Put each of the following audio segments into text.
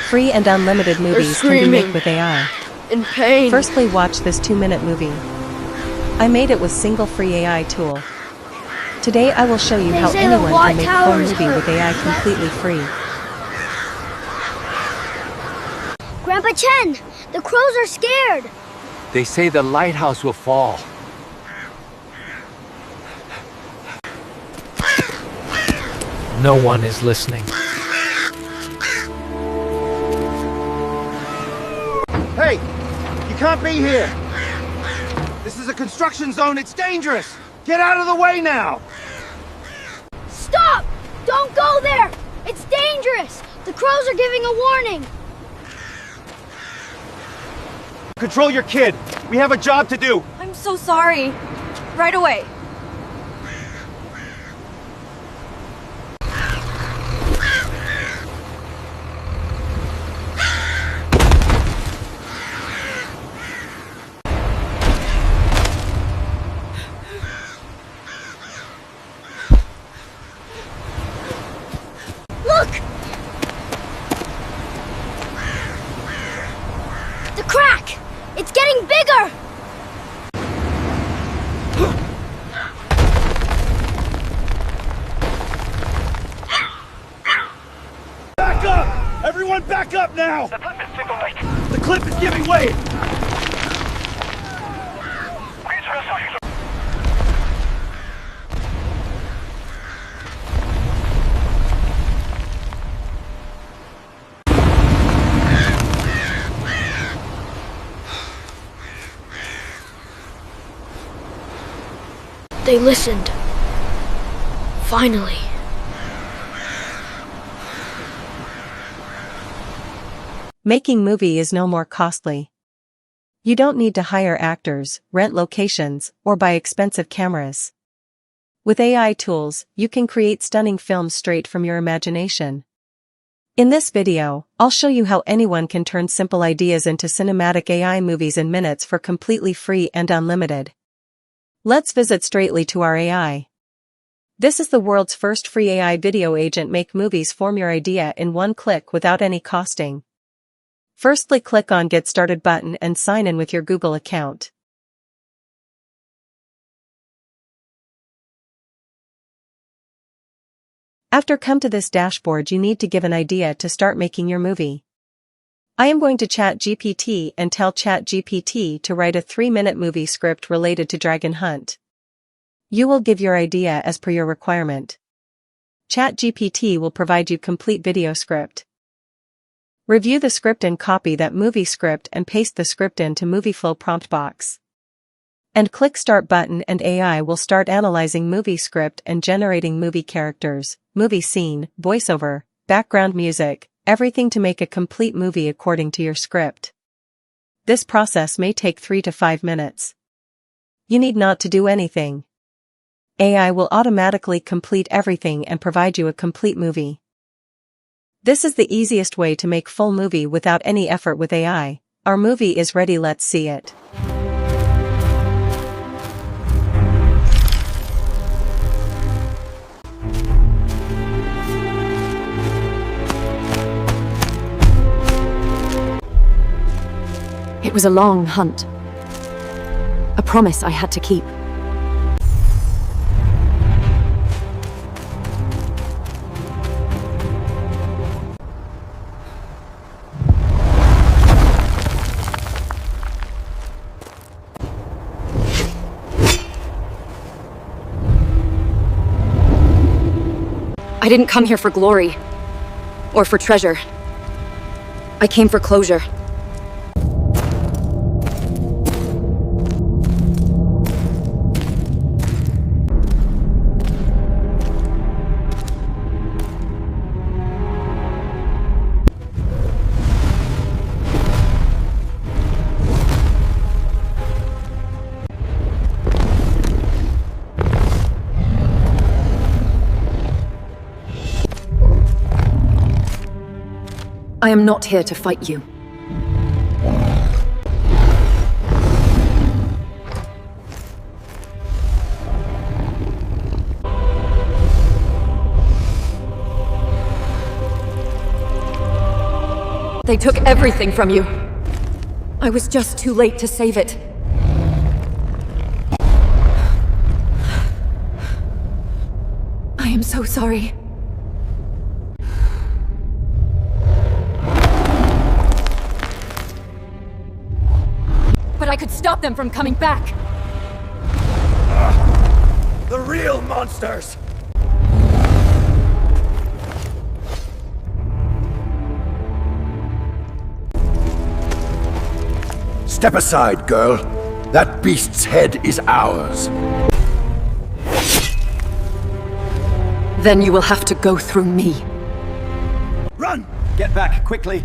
Free and unlimited movies can be made with AI. In pain. Firstly, watch this 2-minute movie. I made it with single free AI tool. Today I will show you how anyone can make full movie with AI completely free. Grandpa Chen, the crows are scared. They say the lighthouse will fall. No one is listening. Hey! You can't be here! This is a construction zone, it's dangerous! Get out of the way now! Stop! Don't go there! It's dangerous! The crows are giving a warning! Control your kid! We have a job to do! I'm so sorry. Right away. Look! The crack! It's getting bigger! Back up! Everyone back up now! The cliff is giving way! They listened. Finally. Making movie is no more costly. You don't need to hire actors, rent locations, or buy expensive cameras. With AI tools, you can create stunning films straight from your imagination. In this video, I'll show you how anyone can turn simple ideas into cinematic AI movies in minutes for completely free and unlimited. Let's visit straightly to our AI. This is the world's first free AI video agent. Make movies from your idea in one click without any costing. Firstly, click on Get Started button and sign in with your Google account. After come to this dashboard, you need to give an idea to start making your movie. I am going to ChatGPT and tell ChatGPT to write a 3-minute movie script related to Dragon Hunt. You will give your idea as per your requirement. ChatGPT will provide you complete video script. Review the script and copy that movie script and paste the script into Movieflow prompt box. And click Start button and AI will start analyzing movie script and generating movie characters, movie scene, voiceover, background music, everything to make a complete movie according to your script. This process may take 3 to 5 minutes. You need not to do anything. AI will automatically complete everything and provide you a complete movie. This is the easiest way to make full movie without any effort with AI. Our movie is ready, let's see it. It was a long hunt. A promise I had to keep. I didn't come here for glory, or for treasure. I came for closure. I am not here to fight you. They took everything from you. I was just too late to save it. I am so sorry. But I could stop them from coming back. The real monsters! Step aside, girl. That beast's head is ours. Then you will have to go through me. Run! Get back, quickly.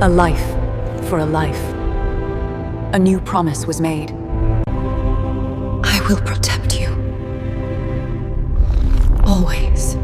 A life for a life. A new promise was made. I will protect you. Always.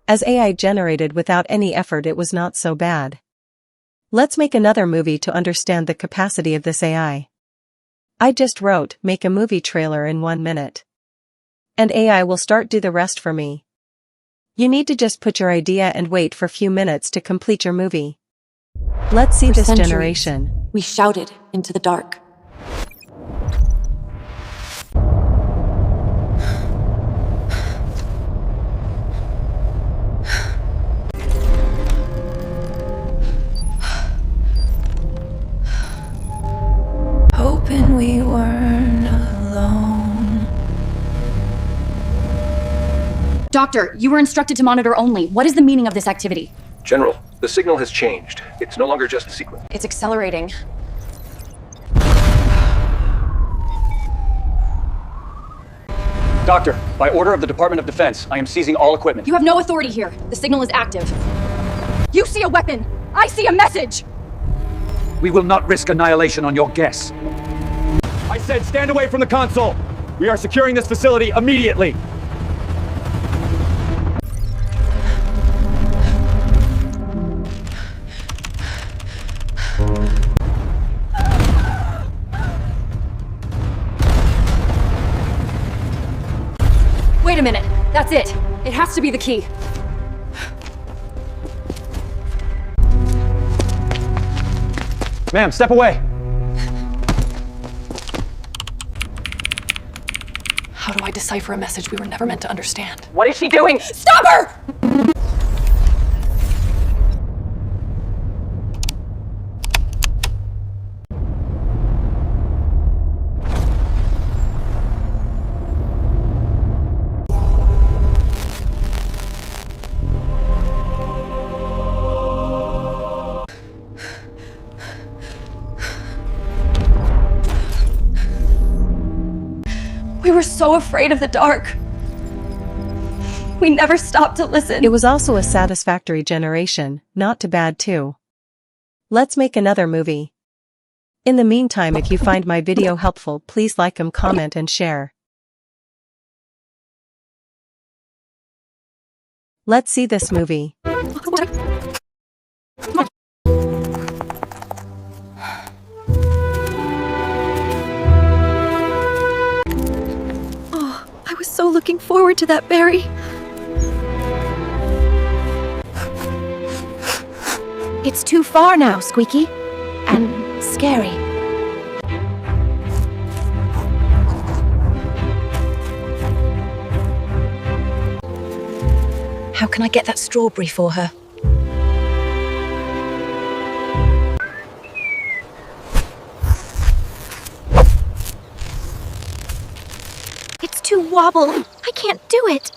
As AI generated without any effort, it was not so bad. Let's make another movie to understand the capacity of this AI. I just wrote, make a movie trailer in 1 minute. And AI will start do the rest for me. You need to just put your idea and wait for a few minutes to complete your movie. Let's see this generation. We shouted into the dark. Hoping we weren't alone. Doctor, you were instructed to monitor only. What is the meaning of this activity? General, the signal has changed. It's no longer just a sequence. It's accelerating. Doctor, by order of the Department of Defense, I am seizing all equipment. You have no authority here. The signal is active. You see a weapon. I see a message. We will not risk annihilation on your guess. I said stand away from the console. We are securing this facility immediately. Wait a minute. That's it. It has to be the key. Ma'am, step away. How do I decipher a message we were never meant to understand? What is she doing? Stop her! We were so afraid of the dark. We never stopped to listen. It was also a satisfactory generation, not too bad too. Let's make another movie. In the meantime, if you find my video helpful, please like, comment and share. Let's see this movie. I was so looking forward to that berry. It's too far now, Squeaky. And scary. How can I get that strawberry for her? It's too wobble. I can't do it.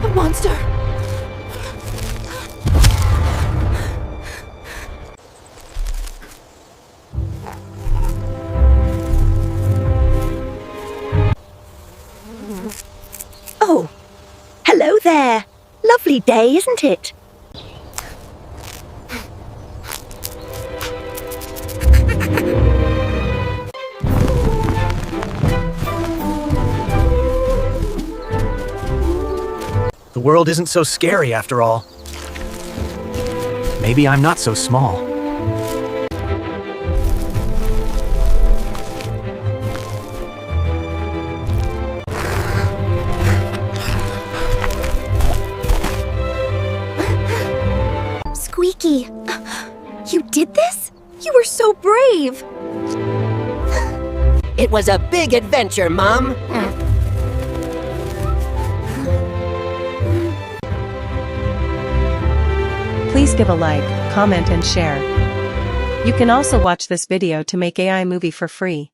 A monster! Oh, hello there. Lovely day, isn't it? The world isn't so scary after all. Maybe I'm not so small. Squeaky, you did this? You were so brave. It was a big adventure, Mom. Please give a like, comment and share. You can also watch this video to make AI movie for free.